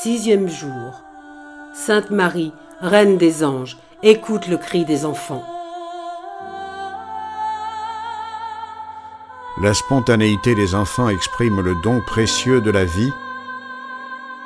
Sixième jour. Sainte Marie, Reine des anges, écoute le cri des enfants. La spontanéité des enfants exprime le don précieux de la vie,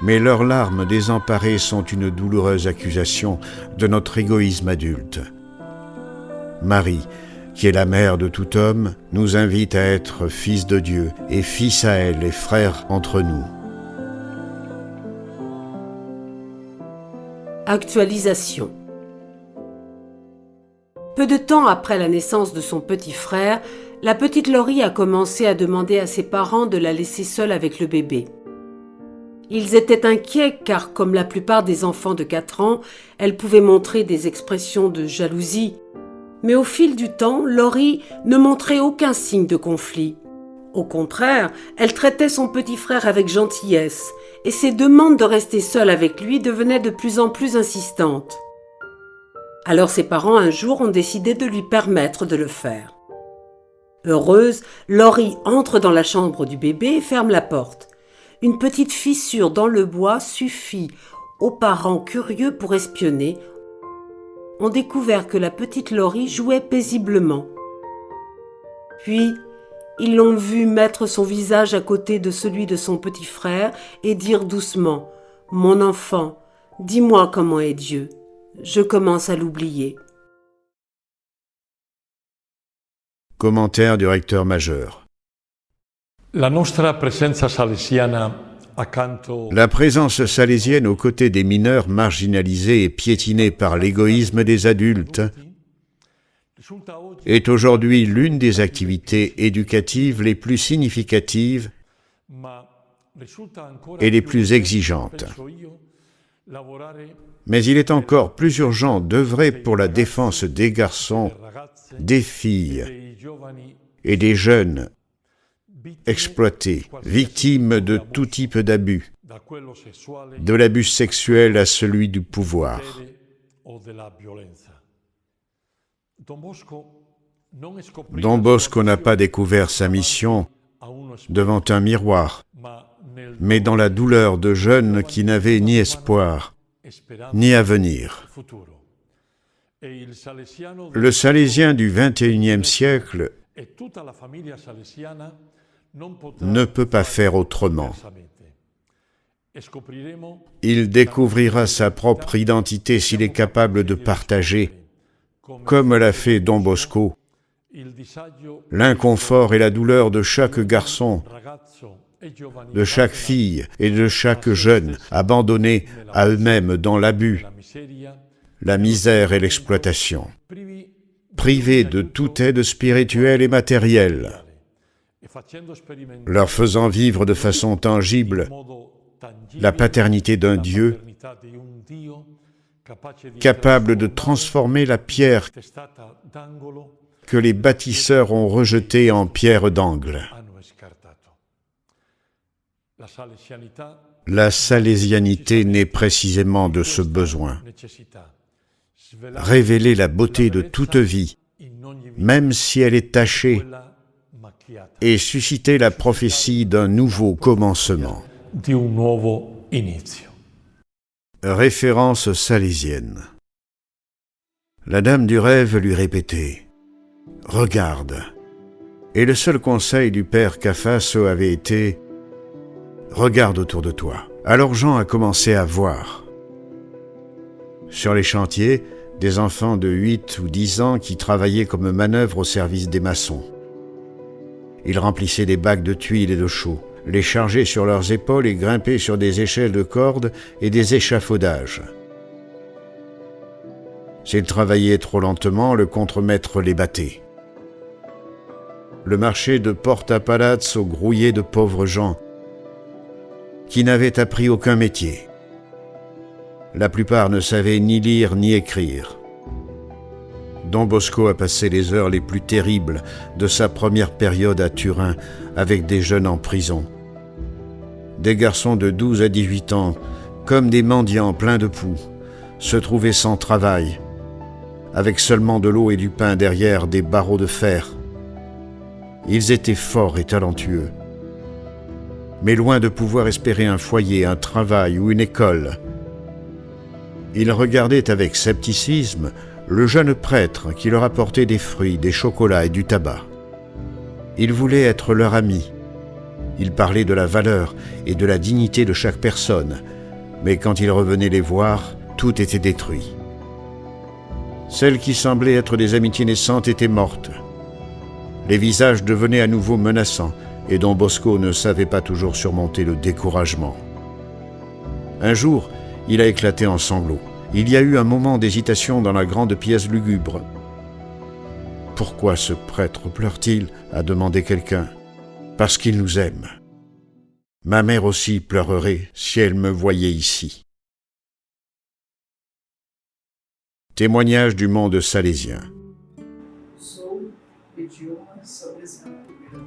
mais leurs larmes désemparées sont une douloureuse accusation de notre égoïsme adulte. Marie, qui est la mère de tout homme, nous invite à être fils de Dieu et fils à elle et frères entre nous. Actualisation. Peu de temps après la naissance de son petit frère, la petite Laurie a commencé à demander à ses parents de la laisser seule avec le bébé. Ils étaient inquiets car, comme la plupart des enfants de 4 ans, elle pouvait montrer des expressions de jalousie. Mais au fil du temps, Laurie ne montrait aucun signe de conflit. Au contraire, elle traitait son petit frère avec gentillesse et ses demandes de rester seule avec lui devenaient de plus en plus insistantes. Alors ses parents un jour ont décidé de lui permettre de le faire. Heureuse, Laurie entre dans la chambre du bébé et ferme la porte. Une petite fissure dans le bois suffit aux parents curieux pour espionner. On découvert que la petite Laurie jouait paisiblement. Puis, ils l'ont vu mettre son visage à côté de celui de son petit frère et dire doucement « Mon enfant, dis-moi comment est Dieu. Je commence à l'oublier. » Commentaire du recteur majeur. La nostra presenza salesiana accanto La présence salésienne aux côtés des mineurs marginalisés et piétinés par l'égoïsme des adultes est aujourd'hui l'une des activités éducatives les plus significatives et les plus exigeantes. Mais il est encore plus urgent d'œuvrer pour la défense des garçons, des filles et des jeunes exploités, victimes de tout type d'abus, de l'abus sexuel à celui du pouvoir. Don Bosco n'a pas découvert sa mission devant un miroir, mais dans la douleur de jeunes qui n'avaient ni espoir, ni avenir. Le salésien du XXIe siècle ne peut pas faire autrement. Il découvrira sa propre identité s'il est capable de partager, comme l'a fait Don Bosco, l'inconfort et la douleur de chaque garçon, de chaque fille et de chaque jeune abandonnés à eux-mêmes dans l'abus, la misère et l'exploitation, privés de toute aide spirituelle et matérielle, leur faisant vivre de façon tangible la paternité d'un Dieu capable de transformer la pierre que les bâtisseurs ont rejetée en pierre d'angle. La salésianité naît précisément de ce besoin. Révéler la beauté de toute vie, même si elle est tachée, et susciter la prophétie d'un nouveau commencement. Référence salésienne. La dame du rêve lui répétait « Regarde ». Et le seul conseil du père Cafasso avait été « Regarde autour de toi ». Alors Jean a commencé à voir. Sur les chantiers, des enfants de 8 ou 10 ans qui travaillaient comme manœuvre au service des maçons. Ils remplissaient des bacs de tuiles et de chaux, les chargeaient sur leurs épaules et grimpaient sur des échelles de cordes et des échafaudages. S'ils travaillaient trop lentement, le contremaître les battait. Le marché de Porta Palazzo grouillait de pauvres gens qui n'avaient appris aucun métier. La plupart ne savaient ni lire ni écrire. Don Bosco a passé les heures les plus terribles de sa première période à Turin avec des jeunes en prison. Des garçons de 12 à 18 ans, comme des mendiants pleins de poux, se trouvaient sans travail, avec seulement de l'eau et du pain derrière des barreaux de fer. Ils étaient forts et talentueux, mais loin de pouvoir espérer un foyer, un travail ou une école. Ils regardaient avec scepticisme le jeune prêtre qui leur apportait des fruits, des chocolats et du tabac. Ils voulaient être leur ami. Ils parlaient de la valeur et de la dignité de chaque personne, mais quand ils revenaient les voir, tout était détruit. Celles qui semblaient être des amitiés naissantes étaient mortes. Les visages devenaient à nouveau menaçants, et Don Bosco ne savait pas toujours surmonter le découragement. Un jour, il a éclaté en sanglots. Il y a eu un moment d'hésitation dans la grande pièce lugubre. « Pourquoi ce prêtre pleure-t-il » a demandé quelqu'un. « Parce qu'il nous aime. Ma mère aussi pleurerait si elle me voyait ici. » Témoignage du monde salésien.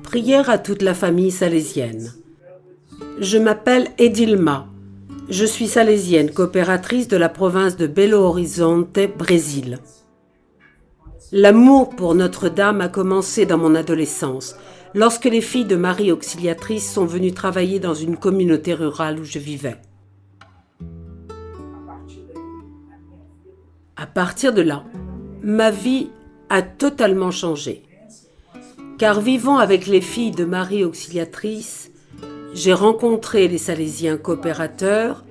Prière à toute la famille salésienne. Je m'appelle Edilma. Je suis salésienne, coopératrice de la province de Belo Horizonte, Brésil. L'amour pour Notre-Dame a commencé dans mon adolescence, lorsque les filles de Marie Auxiliatrice sont venues travailler dans une communauté rurale où je vivais. À partir de là, ma vie a totalement changé. Car vivant avec les filles de Marie Auxiliatrice, j'ai rencontré les Salésiens coopérateurs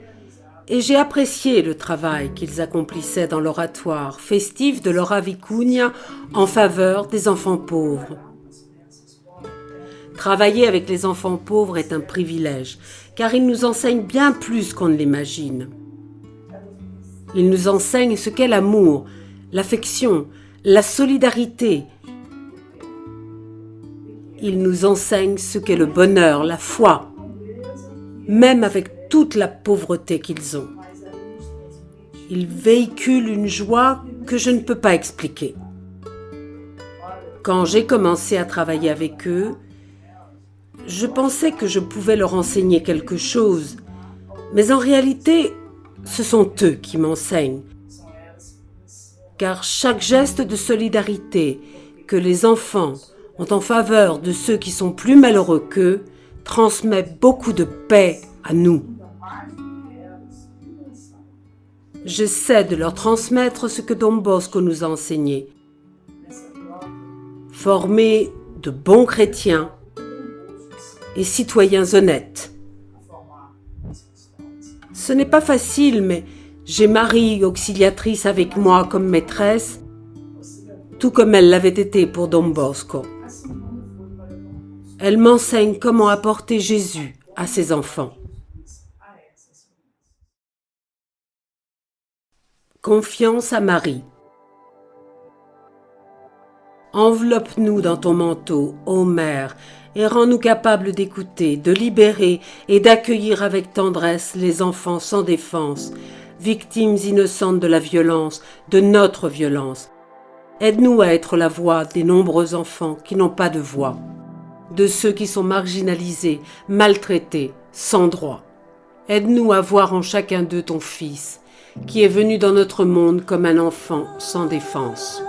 et j'ai apprécié le travail qu'ils accomplissaient dans l'oratoire festif de leur Vicuña en faveur des enfants pauvres. Travailler avec les enfants pauvres est un privilège, car ils nous enseignent bien plus qu'on ne l'imagine. Ils nous enseignent ce qu'est l'amour, l'affection, la solidarité. Ils nous enseignent ce qu'est le bonheur, la foi, même avec toute la pauvreté qu'ils ont. Ils véhiculent une joie que je ne peux pas expliquer. Quand j'ai commencé à travailler avec eux, je pensais que je pouvais leur enseigner quelque chose, mais en réalité, ce sont eux qui m'enseignent. Car chaque geste de solidarité que les enfants ont en faveur de ceux qui sont plus malheureux qu'eux transmet beaucoup de paix à nous. J'essaie de leur transmettre ce que Don Bosco nous a enseigné. Former de bons chrétiens et citoyens honnêtes. Ce n'est pas facile, mais j'ai Marie Auxiliatrice avec moi comme maîtresse, tout comme elle l'avait été pour Don Bosco. Elle m'enseigne comment apporter Jésus à ses enfants. Confiance à Marie. Enveloppe-nous dans ton manteau, ô Mère, et rends-nous capables d'écouter, de libérer et d'accueillir avec tendresse les enfants sans défense, victimes innocentes de la violence, de notre violence. Aide-nous à être la voix des nombreux enfants qui n'ont pas de voix, de ceux qui sont marginalisés, maltraités, sans droit. Aide-nous à voir en chacun d'eux ton Fils, qui est venu dans notre monde comme un enfant sans défense.